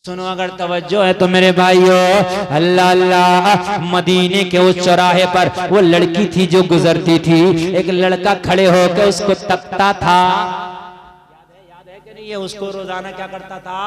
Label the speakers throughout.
Speaker 1: सुनो अगर तवज्जो है तो मेरे भाइयों, अल्लाह अल्लाह, मदीने के उस चौराहे पर वो लड़की थी जो गुजरती थी। एक लड़का खड़े होकर उसको तकता था। याद है कि नहीं? ये उसको रोजाना क्या करता था?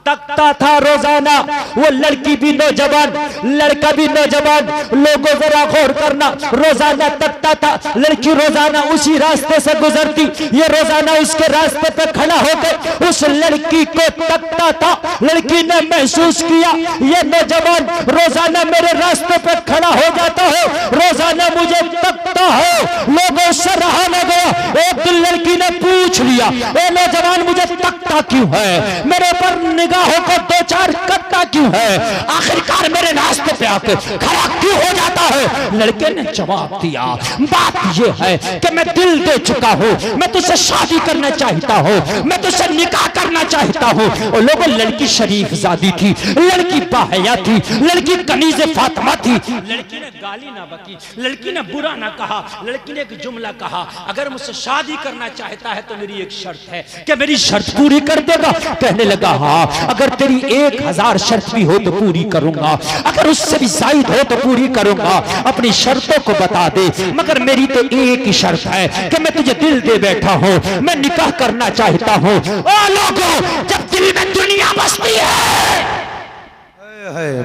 Speaker 1: तकता था रोजाना। वो लड़की भी नौजवान, लड़का भी नौजवान, लोगों जरा गौर करना, रोजाना तकता था। लड़की रोजाना उसी रास्ते से गुजरती, ये रोजाना उसके रास्ते पे खड़ा होकर उस लड़की को तकता था। लड़की ने महसूस किया ये नौजवान रोजाना मेरे रास्ते पे खड़ा हो जाता है, रोजाना मुझे तकता है, लोगों से रहा न गया। एक दिन लड़की ने पूछ लिया, ए नौजवान मुझे तकता क्यों है, मेरे पर निगाहों को दो चार करता क्यों है, आखिरकार मेरे रास्ते पे आकर खड़ा क्यों हो जाता है? लड़के ने जवाब दिया, बात यह है कि मैं दिल दे चुका हूँ, मैं तुझसे शादी करना चाहता हूँ, मैं तुझसे निकाह करना चाहता हूँ। और लोगों, लड़की शरीफ जादी थी, लड़की बाहया थी, लड़की कनीज़े फातिमा थी। लड़की ने गाली ना बकी, लड़की ने बुरा ना कहा, लड़की ने एक जुमला कहा, अगर मुझसे शादी करना चाहता है तो मेरी एक शर्त है कि मेरी शर्त पूरी कर देगा। कहने लगा, हाँ अगर तेरी 1000 शर्त भी हो तो पूरी करूंगा, अगर उससे भी जायद हो तो पूरी करूंगा, अपनी शर्तों को बता दे, मगर मेरी तो एक ही शर्त है कि मैं तुझे दिल दे बैठा हूं, मैं निकाह करना चाहता हूं। ओ लोगों, जब दिल में दुनिया बसती है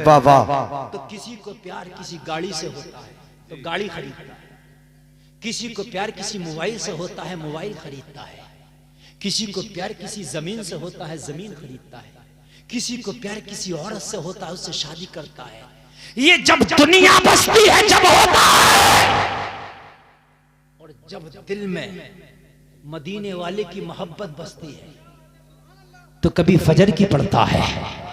Speaker 2: बाबा,
Speaker 1: तो किसी को प्यार किसी गाड़ी से होता है तो गाड़ी खरीदता है, किसी को प्यार किसी मोबाइल से होता है, मोबाइल खरीदता है, किसी को प्यार किसी जमीन से होता है, जमीन खरीदता है, किसी को प्यार किसी औरत से होता है, उससे शादी करता है। ये जब दुनिया बसती है जब होता है, और जब दिल में मदीने वाले की मोहब्बत बसती है तो कभी फजर की पड़ता है,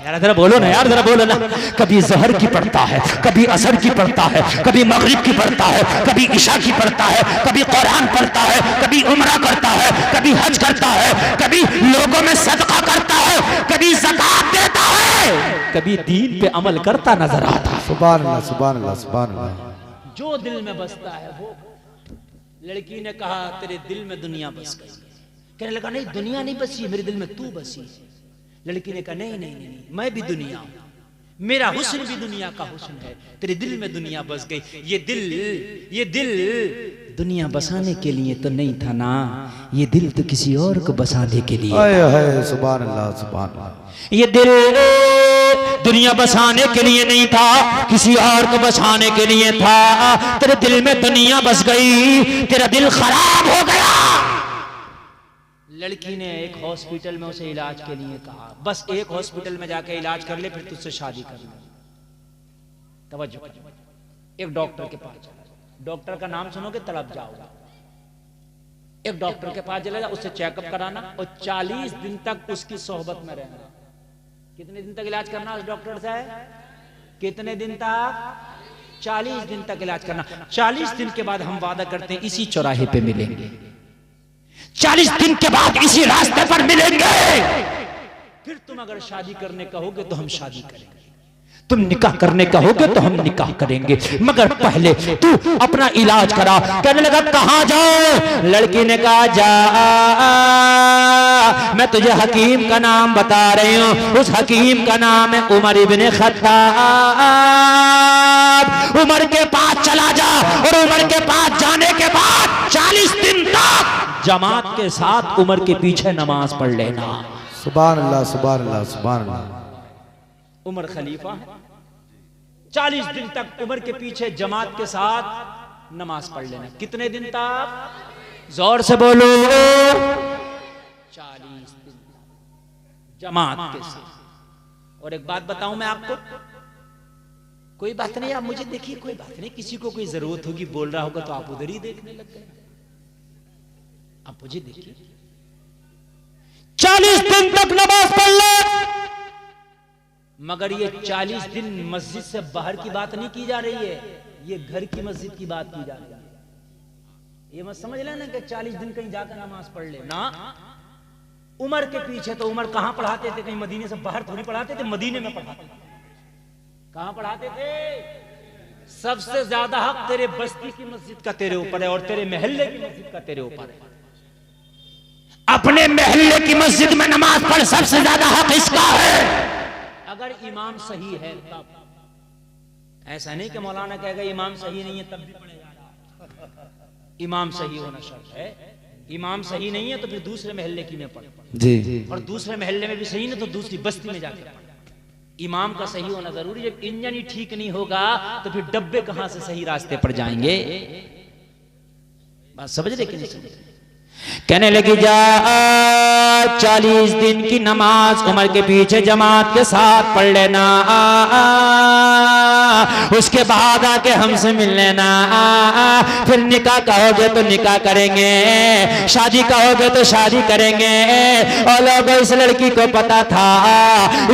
Speaker 1: यार जरा बोलो ना, यार जरा बोलो ना, कभी जहर की पड़ता है, कभी असर की पड़ता है, कभी मगरिब की पड़ता है, कभी इशा की पड़ता है, कभी कुरान पढ़ता है, कभी उम्रा करता है, कभी हज करता है, कभी लोगों में सदका करता है, कभी ज़कात देता है, कभी दीन पे अमल करता नजर आता है।
Speaker 2: सुभान अल्लाह, सुभान अल्लाह, सुभान अल्लाह।
Speaker 1: जो दिल में बसता है वो। लड़की ने कहा, तेरे दिल में दुनिया बस गई। कहने लगा, नहीं दुनिया नहीं बसी, मेरे दिल में तू बसी। लड़की ने कहा, नहीं नहीं नहीं, मैं भी दुनिया हूं, मेरा हुस्न भी दुनिया का हुस्न है, तेरे दिल में दुनिया बस गई। ये दिल दुनिया बसाने के लिए तो नहीं था ना, ये दिल तो किसी और को बसाने के लिए।
Speaker 2: सुभान अल्लाह, सुभान अल्लाह।
Speaker 1: ये दिल दुनिया बसाने के लिए नहीं था, किसी और को बसाने के लिए था। तेरे दिल में दुनिया बस गई, तेरा दिल खराब हो गया। लड़की ने एक हॉस्पिटल में उसे इलाज के लिए कहा, बस एक हॉस्पिटल में जाके इलाज कर ले, फिर तुझसे शादी कर ले। तवज्जो, एक डॉक्टर के पास चला, डॉक्टर का नाम सुनोगे तड़प जाओगे। एक डॉक्टर के पास चला जा, उससे चेकअप कराना और 40 दिन तक उसकी सोहबत में रहना। कितने दिन तक इलाज करना उस डॉक्टर से? कितने दिन तक? 40 दिन तक इलाज करना। 40 दिन के बाद हम वादा करते हैं इसी चौराहे पे मिलेंगे, 40 दिन के बाद इसी रास्ते पर मिलेंगे। फिर तुम अगर शादी करने कहोगे तो हम शादी करेंगे, तुम निकाह करने कहोगे तो हम निकाह करेंगे, मगर पहले तू अपना इलाज करा। कहने लगा, कहां जाऊं? लड़की ने कहा, जा, मैं तुझे हकीम का नाम बता रही हूं। उस हकीम का नाम है उमर इब्ने खत्ताब। उमर के पास चला जा, और उमर के पास जाने के बाद 40 दिन तक जमात के साथ उमर के पीछे नमाज पढ़ लेना।
Speaker 2: सुभान अल्लाह, सुभान अल्लाह, सुभान अल्लाह।
Speaker 1: उमर खलीफा है, 40 दिन तक उमर के पीछे जमात के साथ नमाज पढ़ लेना। कितने दिन तक? जोर से बोलो। 40 दिन जमात के साथ। और एक बात बताऊं मैं आपको, कोई बात नहीं, आप मुझे देखिए, कोई बात नहीं, किसी को कोई जरूरत होगी, बोल रहा होगा तो आप उधर ही देखने लग गए। आप मुझे देखिए, 40 दिन तक नमाज पढ़ ले, मगर ये 40 दिन मस्जिद से बाहर की बात नहीं की जा रही है, ये घर की मस्जिद की बात की जा रही है। ये मत समझ लेना कि 40 दिन कहीं जाकर नमाज पढ़ ले ना। उमर के पीछे तो उमर कहां पढ़ाते थे? कहीं मदीने से बाहर थोड़ी पढ़ाते थे, मदीने में पढ़ाते थे। कहां पढ़ाते थे? सबसे ज्यादा हक तेरे बस्ती की मस्जिद का तेरे ऊपर है, और तेरे महल्ले की मस्जिद का तेरे ऊपर है। अपने महल्ले की मस्जिद में नमाज पढ़, सबसे ज्यादा हक इसका है। अगर इमाम सही है तब, ऐसा नहीं कि मौलाना कहेगा इमाम सही नहीं है तब भी पढ़ेगा। इमाम सही होना शर्त है। इमाम सही नहीं है तो फिर दूसरे महल्ले की में पढ़
Speaker 2: जी,
Speaker 1: और दूसरे महल्ले में भी सही नहीं तो दूसरी बस्ती में जाकर पढ़। इमाम का सही होना जरूरी। जब इंजन ही ठीक नहीं होगा तो फिर डब्बे कहां से सही रास्ते पर जाएंगे। बात समझ रहे कि नहीं समझ रहे? कहने लगी जा 40 दिन की नमाज उमर के पीछे जमात के साथ पढ़ लेना, उसके बाद आके हमसे मिल लेना, फिर निकाह कहोगे तो निकाह करेंगे, शादी कहोगे तो शादी करेंगे। और लोगों इस लड़की को पता था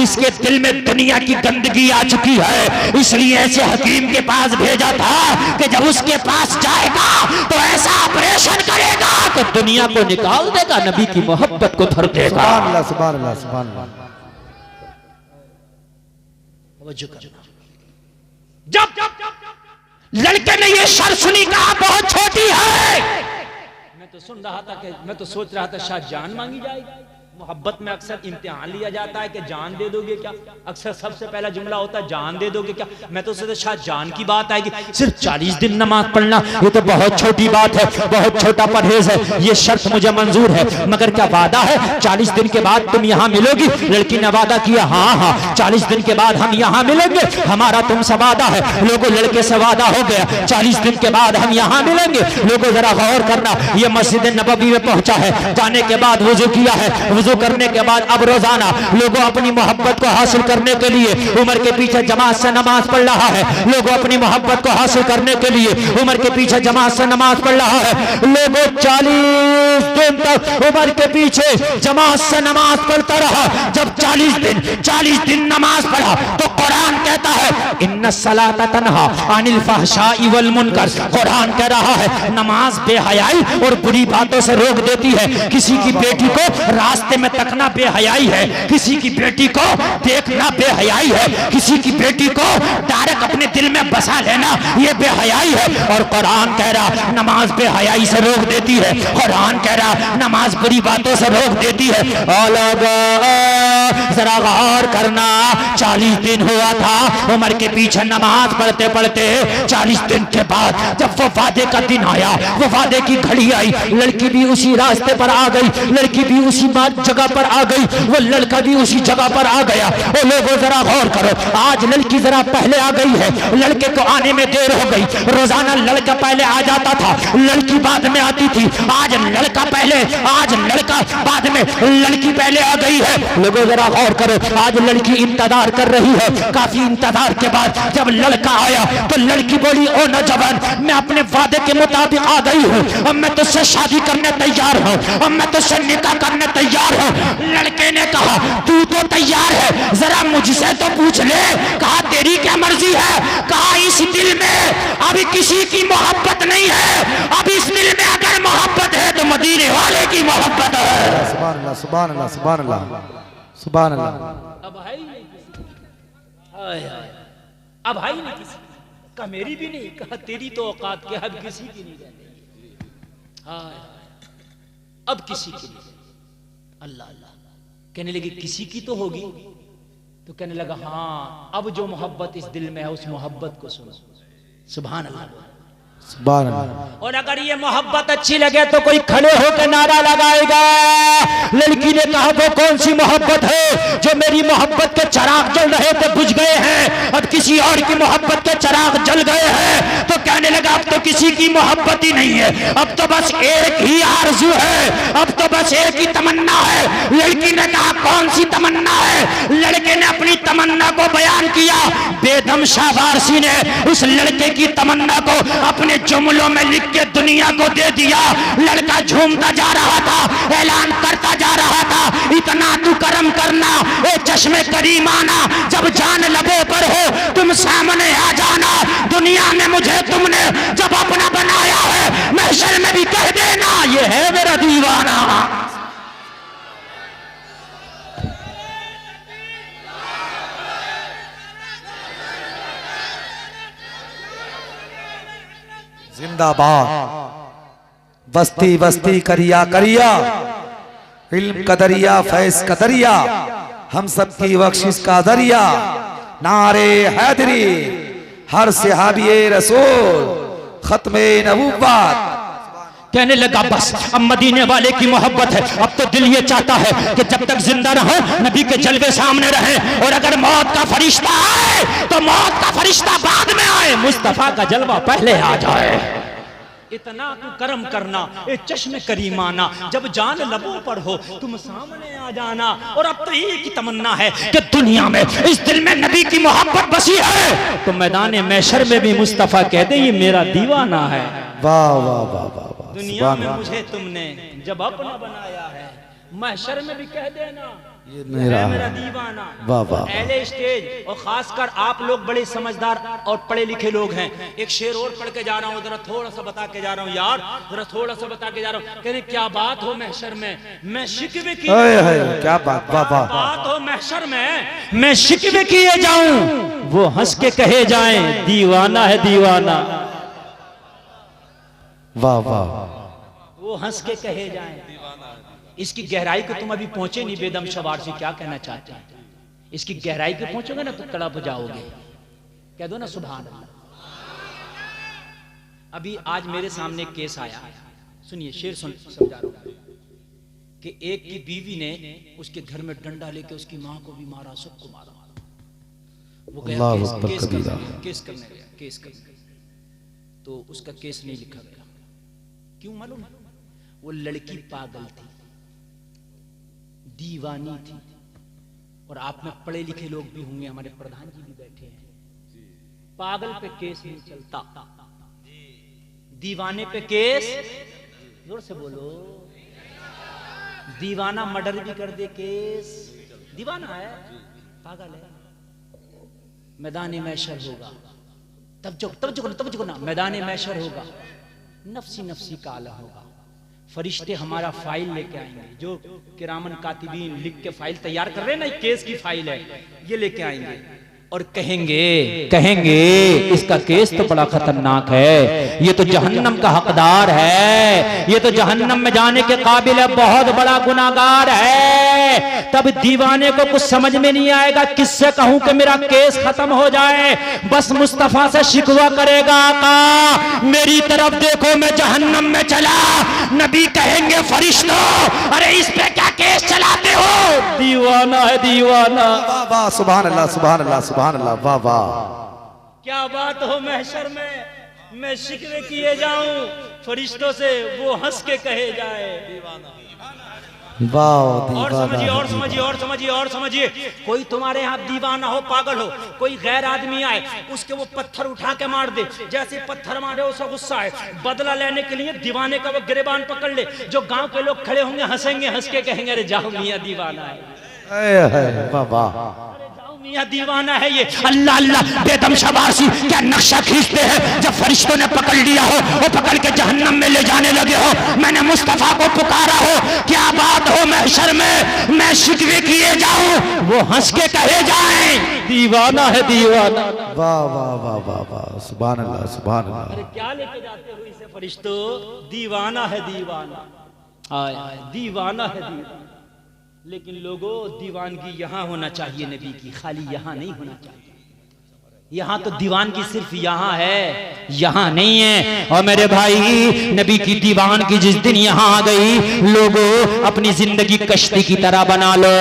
Speaker 1: इसके दिल में दुनिया की गंदगी आ चुकी है, इसलिए ऐसे हकीम के पास भेजा था कि जब उसके पास जाएगा तो ऐसा ऑपरेशन करेगा तो दुनिया को निकाल देगा, नबी की मोहब्बत को धर देगा।
Speaker 2: सुभान अल्लाह, सुभान अल्लाह, सुभान अल्लाह।
Speaker 1: जब लड़के ने ये शर्त सुनी कहा बहुत छोटी है। मैं तो सुन रहा था कि मैं तो सोच रहा था शायद जान मांगी जाएगी। मोहब्बत में अक्सर इम्तिहान लिया जाता है कि जान दे दोगे क्या, अक्सर सबसे पहला जुमला होता है जान दे दोगे क्या। मैं तो सोचा शायद जान की बात आएगी। सिर्फ 40 दिन नमाज पढ़ना ये तो बहुत छोटी बात है, बहुत छोटा परहेज है, ये शर्त मुझे मंजूर है, मगर क्या वादा है 40 दिन के बाद तुम यहाँ मिलोगी। लड़की ने वादा किया हाँ हाँ 40 दिन के बाद हम यहाँ मिलेंगे, हमारा तुमसे वादा है। लोगों लड़के से वादा हो गया 40 दिन के बाद हम यहाँ मिलेंगे। लोगों जरा गौर करना, ये मस्जिद नबवी में पहुंचा है, जाने के बाद वुजू किया है, वुजू करने के बाद अब रोजाना लोगों अपनी मोहब्बत को हासिल करने के लिए उमर के पीछे जमात से नमाज पढ़ रहा है। लोगों अपनी मोहब्बत को हासिल करने के लिए उमर के पीछे जमात से नमाज पढ़ रहा है। लोगों 40 दिन तक उमर के पीछे जमात से नमाज पढ़ता रहा। जब 40 दिन नमाज पढ़ा तो कुरान कहता है इन्ना सलाता तन्हा अनिल फहशाई वल मुनकर। कुरान कह रहा है नमाज बेहयाई और बुरी बातों से रोक देती है। किसी की बेटी को रास्ते में तकना बेहयाई है, किसी की बेटी को देखना बेहयाई है, किसी की बेटी को डायरेक्ट अपने दिल में बसा लेना ये बेहयाई है। और कुरान कह रहा नमाज बेहयाई से रोक देती है। कुरान कह रहा नमाज बुरी बातों से रोक देती है। और जरा गौर करना 40 दिन हुआ था उमर के पीछे नमाज पढ़ते पढ़ते। 40 दिन के बाद जब वो वादे का दिन आया, वो वादे की घड़ी आई, लड़की भी उसी रास्ते पर आ गई, लड़की भी उसी जगह पर आ गई, वो लड़का भी उसी जगह पर आ गया। और लोगों जरा गौर करो, आज लड़की जरा पहले आ गई है, लड़के को आने में देर हो गई। रोजाना लड़का पहले आ जाता था, लड़की बाद में आती थी। आज लड़का पहले, आज लड़का बाद में, लड़की पहले आ गई है। लोगों जरा गौर करो, आज लड़की इंतजार कर रही है। काफी इंतजार के बाद जब लड़का आया तो लड़की बोली ओ नौजवान मैं अपने वादे के मुताबिक आ गई हूँ, अब मैं तुझसे शादी करने तैयार हूँ, अब मैं तुझसे निकाह करने तैयार हूँ। लड़के ने कहा तू तो तैयार है, जरा मुझसे तो पूछ ले। कहा तेरी क्या मर्जी है। कहा इस दिल में अभी किसी की मोहब्बत नहीं है, अब इस दिल में अगर मोहब्बत है तो मदीने वाले की मोहब्बत है।
Speaker 2: सुभान अल्लाह, सुभान अल्लाह, सुभान अल्लाह, सुभान अल्लाह।
Speaker 1: अब है ही नहीं किसी, अब है ही नहीं किसी। कहा मेरी भी नहीं, कहा तेरी तो औकात के अब किसी की नहीं रहती। अब किसी की नहीं। अल्लाह अल्लाह कहने लगी किसी की तो होगी। तो कहने लगा हाँ अब जो मोहब्बत इस दिल में है उस मोहब्बत को सुनो। सुभान अल्लाह,
Speaker 2: सुभान अल्लाह।
Speaker 1: और अगर ये मोहब्बत अच्छी लगे तो कोई खड़े होकर नारा लगाएगा। लड़की ने कहा वो कौन सी मोहब्बत है जो मेरी मोहब्बत के चिराग जल रहे थे बुझ गए हैं, अब किसी और की मोहब्बत के चिराग जल गए हैं। तो कहने लगा अब तो किसी की मोहब्बत ही नहीं है, अब तो बस एक ही आरज़ू है, अब तो बस एक ही तमन्ना है। लड़की ने कहा कौन सी तमन्ना है। लड़के ने अपनी तमन्ना को बयान किया। बेदम शाह वारसी ने उस लड़के की तमन्ना को अपने जुमलों में लिख के दुनिया को दे दिया। लड़का झूमता जा रहा था, ऐलान करता जा रहा था इतना तू करम करना ए चश्मे करीमाना, जब जान लबों पर हो तुम सामने आ जाना। दुनिया में मुझे तुमने जब अपना बनाया है महशर में भी कह देना ये है मेरा दीवाना।
Speaker 2: जिंदाबाद। बस्ती बस्ती करिया करिया, इल्म कदरिया फैज कदरिया, हम सबकी बख्शिश का दरिया, नारे हैदरी हर सहाबी रसूल, खत्मे नबूवत।
Speaker 1: कहने लगा बस अब मदीने वाले की मोहब्बत है, अब तो दिल ये चाहता है कि जब तक जिंदा रहो नबी के जलवे सामने रहे, और अगर मौत का फरिश्ता आए तो मौत का फरिश्ता बाद में आए, मुस्तफा का जलवा पहले आ जाए। इतना तू करम करना ए चश्मे करीमाना, जब जान लबों पर हो तुम सामने आ जाना। और अब तो एक ही तमन्ना है कि दुनिया में इस दिल में नबी की मोहब्बत बसी है तो मैदान महशर में भी मुस्तफा कह दे ये मेरा दीवाना है।
Speaker 2: वाह वाह वाह वाह वाह।
Speaker 1: दुनिया में मुझे तुमने जब अपना बनाया है, महशर में भी कह देना
Speaker 2: ये
Speaker 1: मेरा दीवाना।
Speaker 2: वाह वाह।
Speaker 1: पहले स्टेज और खासकर आप लोग बड़े समझदार और पढ़े लिखे लोग हैं, एक शेर और पढ़ के जा रहा हूँ, जरा थोड़ा सा बता के जा रहा हूँ यार, जरा थोड़ा सा बता के जा रहा हूँ। कहने क्या बात हो महशर में मैं शिकवे की,
Speaker 2: क्या बात, वाह वाह।
Speaker 1: बात हो महशर में मैं शिकवे किए जाऊं, वो हंस के कहे जाएं दीवाना है दीवाना।
Speaker 2: वाह वाह।
Speaker 1: वो हंस के कहे जाएं। इसकी गहराई को तुम अभी पहुंचे नहीं बेदम सवार से, क्या कहना चाहते हैं? इसकी गहराई को पहुंचोगे ना तो तड़प जाओगे। कह दो ना सुभान अल्लाह। अभी आज मेरे सामने केस आया, सुनिए शेर समझा रहा हूं कि एक की बीवी ने उसके घर में डंडा लेके उसकी मां को भी मारा, सबको मारा। वो गया केस करने गया, तो उसका केस नहीं लिखा गया। क्यों मालूम? वो लड़की पागल थी, दीवानी थी। और आप में पढ़े लिखे लोग भी होंगे, हमारे प्रधान जी भी बैठे हैं। पागल पे केस नहीं चलता, दीवाने पे केस, जोर से बोलो, दीवाना मर्डर भी कर दे केस, दीवाना है, पागल है। मैदान महशर होगा, तब जो ना मैदान महशर होगा, नफ्सी नफ्सी का आलम होगा। फरिश्ते हमारा फाइल लेके आएंगे, जो किरामन कातिबीन लिख के फाइल तैयार कर रहे हैं ना, केस की फाइल है, ये लेके आएंगे और कहेंगे इसका केस तो बड़ा खतरनाक है, ये तो जहन्नम का हकदार है, ये तो जहन्नम में जाने के काबिल है, बहुत बड़ा गुनाहगार है। तब दीवाने को कुछ समझ में नहीं आएगा किससे कहूं कि मेरा केस खत्म हो जाए, बस मुस्तफा से शिकवा करेगा, आका मेरी तरफ देखो मैं जहन्नम में चला। नबी कहेंगे फरिश्तों अरे इस पे क्या केस चलाते हो, दीवाना है दीवाना।
Speaker 2: वाह वाह, सुभान अल्लाह सुभान अल्लाह सुभान अल्लाह, वाह वाह।
Speaker 1: क्या बात हो महशर में मैं शिकवे किए जाऊं फरिश्तों से, वो हंस के कहे जाए दीवाना। और समझिए कोई तुम्हारे यहाँ दीवाना हो, पागल हो, कोई गैर आदमी आए, उसके वो पत्थर उठा के मार दे, जैसे पत्थर मारे उसे गुस्सा है, बदला लेने के लिए दीवाने का वो गिरबान पकड़ ले, जो गांव के लोग खड़े होंगे हंसेंगे, हंस के कहेंगे अरे जाओ मियां दीवाना है,
Speaker 2: वाह वाह।
Speaker 1: मियां दीवाना है ये। अल्लाह अल्लाह बेदम शबासी क्या नक्शा खींचते हैं, जब फरिश्तों ने पकड़ लिया हो, वो पकड़ के जहन्नम में ले जाने लगे हो, मैंने मुस्तफा को पुकारा हो, क्या बात हो महशर में मैं शिकवे किए जाऊं, वो हंस के कहे जाएं दीवाना है दीवाना।
Speaker 2: वाह वाह वाह वाह वाह, सुभान अल्लाह सुभान अल्लाह।
Speaker 1: अरे क्या लेके जाते हो इसे फरिश्तों, दीवाना है दीवाना, दीवाना है दीवाना। लेकिन लोगों दीवानगी यहाँ होना चाहिए नबी की, खाली यहाँ नहीं होना चाहिए। यहाँ तो दीवानगी सिर्फ यहाँ है, यहाँ नहीं है। और मेरे भाई नबी की दीवानगी जिस दिन यहाँ आ गई, लोगों अपनी जिंदगी कश्ती की तरह बना लो,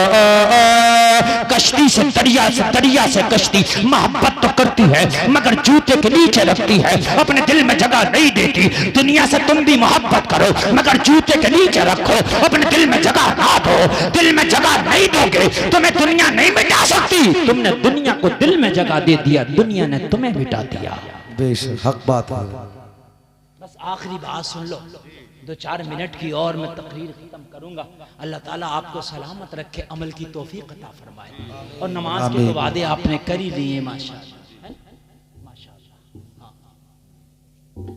Speaker 1: कश्ती से दरिया से कश्ती मोहब्बत तो करती है मगर जूते के नीचे रखती है, अपने दिल में जगह नहीं देती। दुनिया से तुम भी मोहब्बत करो मगर जूते के नीचे रखो, अपने दिल में जगह ना दो, दिल में जगह नहीं दोगे तुम्हें दुनिया नहीं मिटा सकती। तुमने दुनिया को दिल में जगह दे दिया, दुनिया ने तुम्हें मिटा दिया।
Speaker 2: बेशक हक बात है।
Speaker 1: बस आखिरी बात सुन लो, 2-4 मिनट की और मैं तकरीर खत्म करूंगा। अल्लाह ताला आपको सलामत रखे, अमल की तौफीक अता फरमाए। और नमाज के तो वादे आपने कर ही लिए माशाअल्लाह, माशाअल्लाह।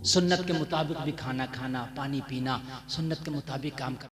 Speaker 1: सुन्नत के मुताबिक भी खाना खाना, पानी पीना, सुन्नत के मुताबिक काम करना।